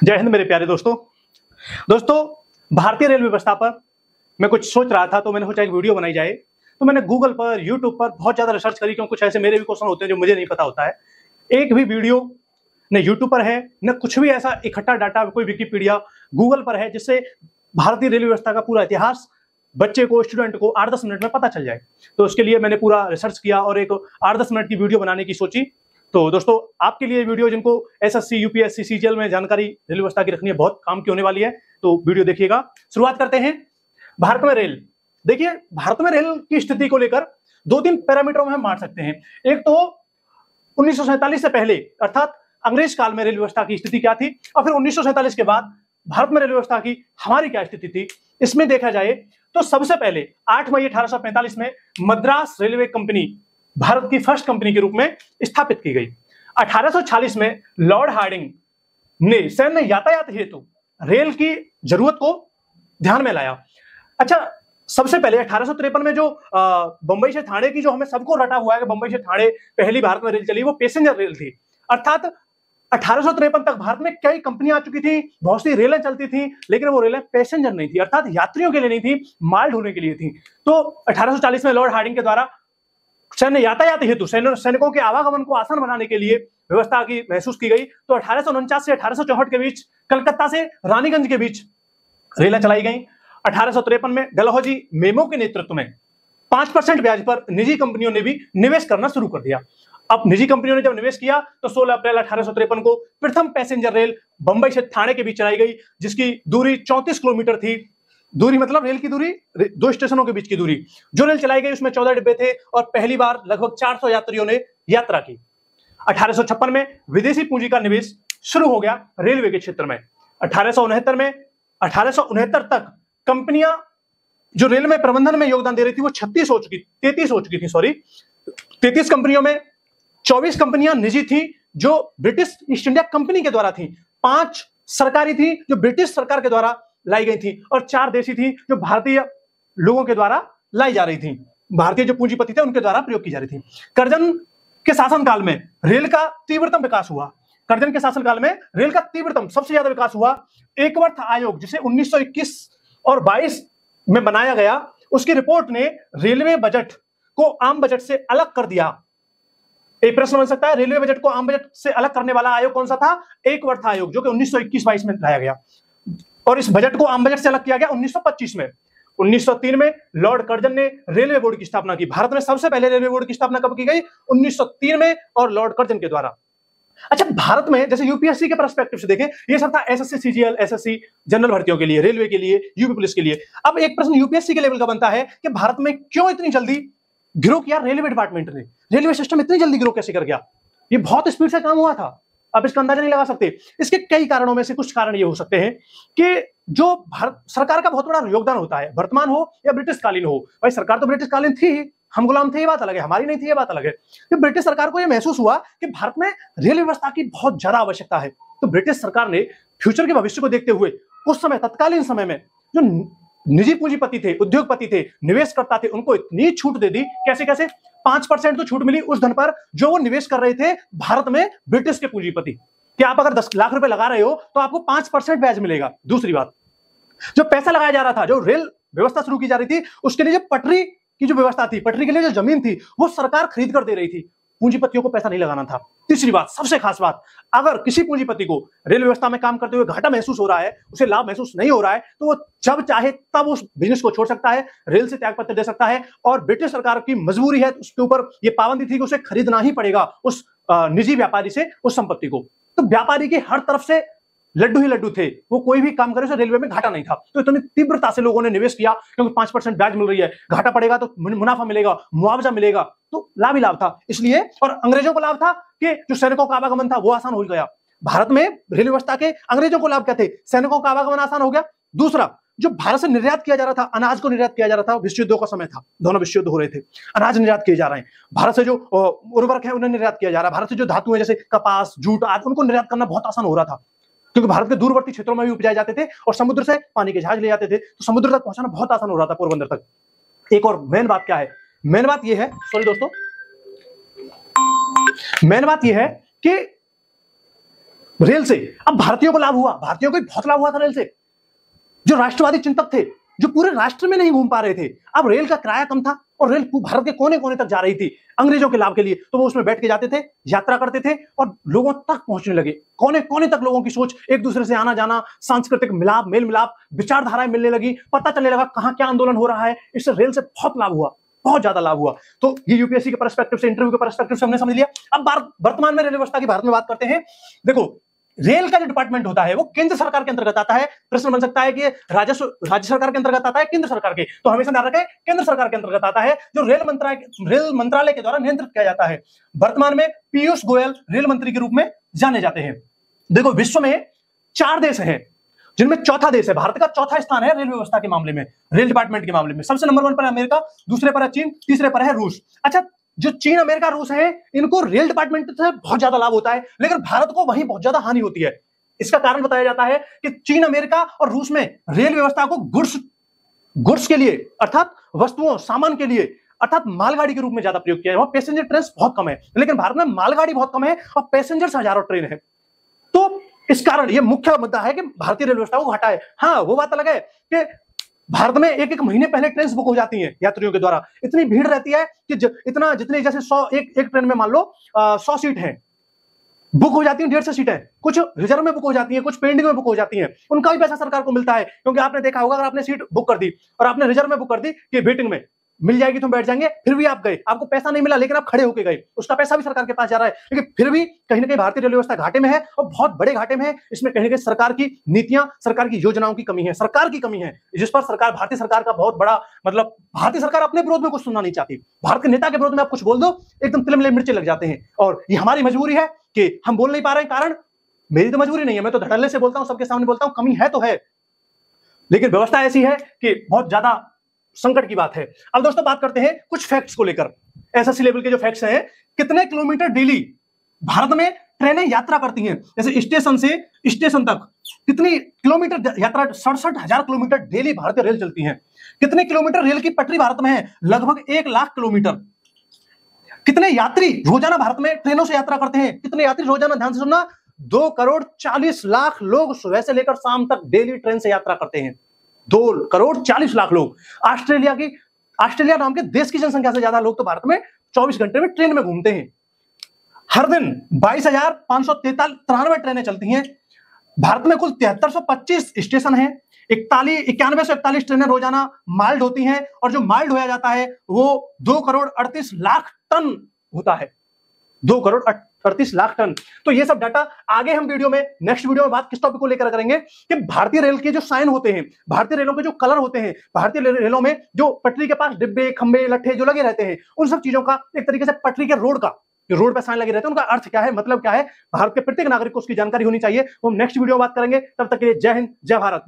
जय हिंद मेरे प्यारे दोस्तों भारतीय रेल व्यवस्था पर मैं कुछ सोच रहा था, तो मैंने सोचा एक वीडियो बनाई जाए। तो मैंने गूगल पर, यूट्यूब पर बहुत ज्यादा रिसर्च करी, क्योंकि कुछ ऐसे मेरे भी क्वेश्चन होते हैं जो मुझे नहीं पता होता है। एक भी वीडियो न यूट्यूब पर है, न कुछ भी ऐसा इकट्ठा डाटा कोई विकिपीडिया गूगल पर है जिससे भारतीय रेल व्यवस्था का पूरा इतिहास बच्चे को, स्टूडेंट को 8-10 मिनट में पता चल जाए। तो उसके लिए मैंने पूरा रिसर्च किया और एक 8-10 मिनट की वीडियो बनाने की सोची। तो दोस्तों, आपके लिए वीडियो, जिनको एसएससी, यूपीएससी, सीजीएल में जानकारी रेल व्यवस्था की रखनी है, बहुत काम की होने वाली है, तो वीडियो देखिएगा। शुरुआत करते हैं। भारत में रेल, देखिए भारत में रेल की स्थिति को लेकर 2-3 पैरामीटरों में हम बांट सकते हैं। एक तो 1947 से पहले अर्थात अंग्रेज काल में रेल व्यवस्था की स्थिति क्या थी, और फिर 1947 के बाद भारत में रेल व्यवस्था की हमारी क्या स्थिति थी। इसमें देखा जाए तो सबसे पहले 8 मई 1845 में मद्रास रेलवे कंपनी भारत की फर्स्ट कंपनी के रूप में स्थापित की गई। 1846 में लॉर्ड हार्डिंग ने सैन्य यातायात हेतु रेल की जरूरत को ध्यान में लाया। अच्छा, सबसे पहले 1853 में जो बंबई से थाने की, जो हमें सबको रटा हुआ है कि बंबई से थाने पहली भारत में रेल चली, वो पैसेंजर रेल थी। अर्थात 1853 तक भारत में कई कंपनियां आ चुकी थी, बहुत सी रेलें चलती थी, लेकिन वो रेलें पैसेंजर नहीं थी, अर्थात यात्रियों के लिए नहीं थी, माल ढोने के लिए थी। तो 1840 में लॉर्ड हार्डिंग के द्वारा सैन्य यातायात हेतु सैनिकों के आवागमन को आसान बनाने के लिए व्यवस्था की महसूस की गई। तो 1849 से 1864 के बीच कलकत्ता से रानीगंज के बीच रेलें चलाई गई। 1853 में डलहौजी मेमो के नेतृत्व में 5% ब्याज पर निजी कंपनियों ने भी निवेश करना शुरू कर दिया। अब निजी कंपनियों ने जब निवेश किया तो 16 अप्रैल 1853 को प्रथम पैसेंजर रेल बंबई से ठाणे के बीच चलाई गई, जिसकी दूरी 34 किलोमीटर थी। दूरी मतलब रेल की दूरी, दो स्टेशनों के बीच की दूरी। जो रेल चलाई गई उसमें 14 डिब्बे थे और पहली बार लगभग 400 यात्रियों ने यात्रा की। 1856 में विदेशी पूंजी का निवेश शुरू हो गया रेलवे के क्षेत्र में। 1869 तक कंपनियां जो रेल में प्रबंधन में योगदान दे रही थी वो 33 हो चुकी थी। 33 कंपनियों में 24 कंपनियां निजी थी जो ब्रिटिश ईस्ट इंडिया कंपनी के द्वारा थी, 5 सरकारी थी जो ब्रिटिश सरकार के द्वारा लाई गई थी, और 4 देशी थी जो भारतीय लोगों के द्वारा लाई जा रही थी, भारतीय जो पूंजीपति थे उनके द्वारा प्रयोग की जा रही थी। कर्जन के शासनकाल में रेल का तीव्रतम विकास हुआ। कर्जन के शासनकाल में रेल का तीव्रतम, सबसे ज्यादा विकास हुआ। एकवर्थ आयोग, जिसे 1921 और 22 में बनाया गया, उसकी रिपोर्ट ने रेलवे बजट को आम बजट से अलग कर दिया। एक प्रश्न बन सकता है, रेलवे बजट को आम बजट से अलग करने वाला आयोग कौन सा था? एकवर्थ आयोग, जो कि 1921-22 में लाया गया, और इस बजट को आम बजट से अलग किया गया 1925 में। 1903 में लॉर्ड कर्जन ने रेलवे बोर्ड की स्थापना की। भारत में सबसे पहले रेलवे बोर्ड की स्थापना कब की गई? 1903 में, और लॉर्ड कर्जन के द्वारा। अच्छा, भारत में जैसे यूपीएससी के पर्सपेक्टिव से देखें, ये सब था एसएससी, सीजीएल, एसएससी जनरल भर्तियों के लिए, रेलवे के लिए, यूपी पुलिस के लिए। अब एक प्रश्न यूपीएससी के लेवल का बनता है कि भारत में क्यों इतनी जल्दी ग्रो किया रेलवे डिपार्टमेंट ने? रेलवे सिस्टम इतनी जल्दी ग्रो कैसे कर गया? ये बहुत स्पीड से काम हुआ था, आप इसका अंदाजा नहीं लगा सकते। इसके कई कारणों में से कुछ कारण ये हो सकते हैं कि जो भारत सरकार का बहुत बड़ा योगदान होता है, वर्तमान हो या ब्रिटिश कालीन हो। भाई सरकार तो ब्रिटिश कालीन थी ही, हम गुलाम थे, ये बात अलग है, हमारी नहीं थी, ये बात अलग है। कि ब्रिटिश सरकार को यह महसूस हुआ कि भारत में रेल व्यवस्था की बहुत ज्यादा आवश्यकता है, तो ब्रिटिश सरकार ने फ्यूचर के भविष्य को देखते हुए उस समय, तत्कालीन समय में, जो निजी पूंजीपति थे, उद्योगपति थे, निवेशकर्ता थे, उनको इतनी छूट दे दी। कैसे कैसे? 5% तो छूट मिली उस धन पर जो वो निवेश कर रहे थे भारत में ब्रिटिश के पूंजीपति, कि आप अगर 10 लाख रुपए लगा रहे हो तो आपको 5% ब्याज मिलेगा। दूसरी बात, जो पैसा लगाया जा रहा था, जो रेल व्यवस्था शुरू की जा रही थी, उसके लिए जो पटरी की जो व्यवस्था थी, पटरी के लिए जो जमीन थी, वो सरकार खरीद कर दे रही थी, पूंजीपतियों को पैसा नहीं लगाना था। तीसरी बात, सबसे खास बात, अगर किसी पूंजीपति को रेल व्यवस्था में काम करते हुए घाटा महसूस हो रहा है, उसे लाभ महसूस नहीं हो रहा है, तो वो जब चाहे तब उस बिजनेस को छोड़ सकता है, रेल से त्याग पत्र दे सकता है। और ब्रिटिश सरकार की मजबूरी है, उसके ऊपर ये पाबंदी थी कि उसे खरीदना ही पड़ेगा उस निजी व्यापारी से उस संपत्ति को। तो व्यापारी के हर तरफ से लड्डू ही लड्डू थे, वो कोई भी काम करे उसे रेलवे में घाटा नहीं था। तो इतनी तीव्रता से लोगों ने निवेश किया, क्योंकि 5% ब्याज मिल रही है, घाटा पड़ेगा तो मुनाफा मिलेगा, मुआवजा मिलेगा, तो लाभ ही लाभ था। इसलिए, और अंग्रेजों को लाभ था कि जो सैनिकों का आवागमन था वो आसान हो गया। भारत में रेल व्यवस्था के अंग्रेजों को लाभ क्या थे? सैनिकों का आवागमन आसान हो गया। दूसरा, जो भारत से निर्यात किया जा रहा था, अनाज को निर्यात किया जा रहा था, विश्व युद्धों का समय था, दोनों विश्व युद्ध हो रहे थे, अनाज निर्यात किए जा रहे हैं। भारत से जो उर्वरक है उन्हें निर्यात किया जा रहा है, भारत से जो धातु है जैसे कपास, जूट आदि, उनको निर्यात करना बहुत आसान हो रहा था, क्योंकि भारत के दूरवर्ती क्षेत्रों में भी उपजाए जाते थे, और समुद्र से पानी के जहाज ले जाते थे, तो समुद्र तक पहुंचाना बहुत आसान हो रहा था, पोरबंदर तक। एक और मेन बात क्या है? मेन बात यह है, सॉरी दोस्तों, मेन बात यह है कि रेल से। अब भारतीयों को लाभ हुआ, भारतीयों को बहुत लाभ हुआ था रेल से। जो राष्ट्रवादी चिंतक थे, जो पूरे राष्ट्र में नहीं घूम पा रहे थे, अब रेल का किराया कम था और रेल भारत के कोने कोने तक जा रही थी अंग्रेजों के लाभ के लिए, तो वो उसमें बैठ के जाते थे, यात्रा करते थे और लोगों तक पहुंचने लगे। कोने कोने तक लोगों की सोच, एक दूसरे से आना जाना, सांस्कृतिक मिलाप, मेल मिलाप, विचारधाराएं मिलने लगी, पता चलने लगा कहां क्या आंदोलन हो रहा है। इससे रेल से बहुत लाभ हुआ, बहुत ज्यादा लाभ हुआ। तो ये यूपीएससी के पर्सपेक्टिव से, इंटरव्यू के पर्सपेक्टिव से हमने समझ लिया। अब वर्तमान में रेल व्यवस्था की भारत में बात करते हैं। देखो, रेल का जो डिपार्टमेंट होता है वो केंद्र सरकार के अंतर्गत आता है। प्रश्न बन सकता है कि राजस्व राज्य सरकार के अंतर्गत आता है, केंद्र सरकार के, तो हमेशा ध्यान रखें केंद्र सरकार के अंतर्गत आता है, जो रेल मंत्रालय के द्वारा नियंत्रित किया जाता है। वर्तमान में पीयूष गोयल रेल मंत्री के रूप में जाने जाते हैं। देखो, विश्व में 4 देश हैं जिनमें चौथा देश है, भारत का चौथा स्थान है रेल व्यवस्था के मामले में, रेल डिपार्टमेंट के मामले में। सबसे नंबर 1 पर है अमेरिका, दूसरे पर है चीन, तीसरे पर है रूस। अच्छा, जो चीन, अमेरिका, रूस है, इनको रेल डिपार्टमेंट से बहुत ज्यादा लाभ होता है, लेकिन भारत को वहीं बहुत ज्यादा हानि होती है। इसका कारण बताया जाता है कि चीन, अमेरिका और रूस में रेल व्यवस्था को गुड्स के लिए, अर्थात वस्तुओं, सामान के लिए, अर्थात मालगाड़ी के रूप में ज्यादा प्रयोग किया है। वहां पैसेंजर ट्रेन बहुत कम है, लेकिन भारत में मालगाड़ी बहुत कम है और पैसेंजर हजारों ट्रेन है। तो इस कारण ये मुख्य मुद्दा है कि भारतीय रेल व्यवस्था को हटाए। हाँ, वो बात अलग है कि भारत में एक महीने पहले ट्रेन बुक हो जाती हैं यात्रियों के द्वारा। इतनी भीड़ रहती है कि इतना, जितने जैसे 100 एक ट्रेन में मान लो 100 सीट हैं, बुक हो जाती हैं 150 सीटें, कुछ रिजर्व में बुक हो जाती हैं, कुछ पेंडिंग में बुक हो जाती हैं। उनका भी पैसा सरकार को मिलता है, क्योंकि आपने देखा होगा, अगर आपने सीट बुक कर दी और आपने रिजर्व में बुक कर दी कि वेटिंग में मिल जाएगी तो बैठ जाएंगे, फिर भी आप गए, आपको पैसा नहीं मिला, लेकिन आप खड़े होके गए, उसका पैसा भी सरकार के पास जा रहा है। लेकिन फिर भी कहीं ना कहीं भारतीय रेल व्यवस्था घाटे में है और बहुत बड़े घाटे में है। इसमें कहीं ना कहीं सरकार की नीतियां, सरकार की योजनाओं की कमी है, सरकार की कमी है, जिस पर भारतीय सरकार का बहुत बड़ा, मतलब भारतीय सरकार अपने विरोध में कुछ सुनना नहीं चाहती। भारत के नेता के विरोध में आप कुछ बोल दो, एकदम तिलमिले मिर्चे लग जाते हैं। और ये हमारी मजबूरी है कि हम बोल नहीं पा रहे हैं। कारण मेरी तो मजबूरी नहीं है, मैं तो धड़ल्ले से बोलता हूं, सबके सामने बोलता हूं, कमी है तो है, लेकिन व्यवस्था ऐसी है कि बहुत ज्यादा संकट की बात है। अब दोस्तों बात करते हैं कुछ फैक्ट्स को लेकर, एसएससी लेवल के जो फैक्ट्स हैं। कितने किलोमीटर डेली भारत में ट्रेनें यात्रा करती हैं, जैसे स्टेशन से स्टेशन तक कितनी किलोमीटर यात्रा? 67,000 किलोमीटर डेली भारतीय रेल चलती है। कितने किलोमीटर रेल की पटरी भारत में है? लगभग 1 लाख किलोमीटर। कितने यात्री रोजाना भारत में ट्रेनों से यात्रा करते हैं? कितने यात्री रोजाना? ध्यान से सुनना, 2 करोड़ 40 लाख लोग सुबह से लेकर शाम तक डेली ट्रेन से यात्रा करते हैं। 2 करोड़ 40 लाख लोग। ऑस्ट्रेलिया नाम के देश की जनसंख्या से ज्यादा लोग तो भारत में 24 घंटे में ट्रेन में घूमते हैं। हर दिन 22,593 ट्रेनें चलती हैं। भारत में कुल 7325 स्टेशन हैं। 9141 ट्रेनें रोजाना माइल्ड होती हैं, और जो माइल्ड होया जाता है वो 2 करोड़ 38 लाख टन होता है। 2 करोड़ 38 लाख टन। तो ये सब डाटा आगे हम वीडियो में, नेक्स्ट वीडियो में बात किस टॉपिक को लेकर करेंगे कि भारतीय रेल के जो साइन होते हैं, भारतीय रेलों के जो कलर होते हैं, भारतीय रेलों में जो पटरी के पास डिब्बे, खंबे, लट्ठे जो लगे रहते हैं, उन सब चीजों का एक तरीके से पटरी के रोड का, जो रोड पर साइन लगे रहते हैं, उनका अर्थ क्या है, मतलब क्या है, भारत के प्रत्येक नागरिक को उसकी जानकारी होनी चाहिए। वो हम नेक्स्ट वीडियो में बात करेंगे। तब तक के लिए जय हिंद, जय भारत।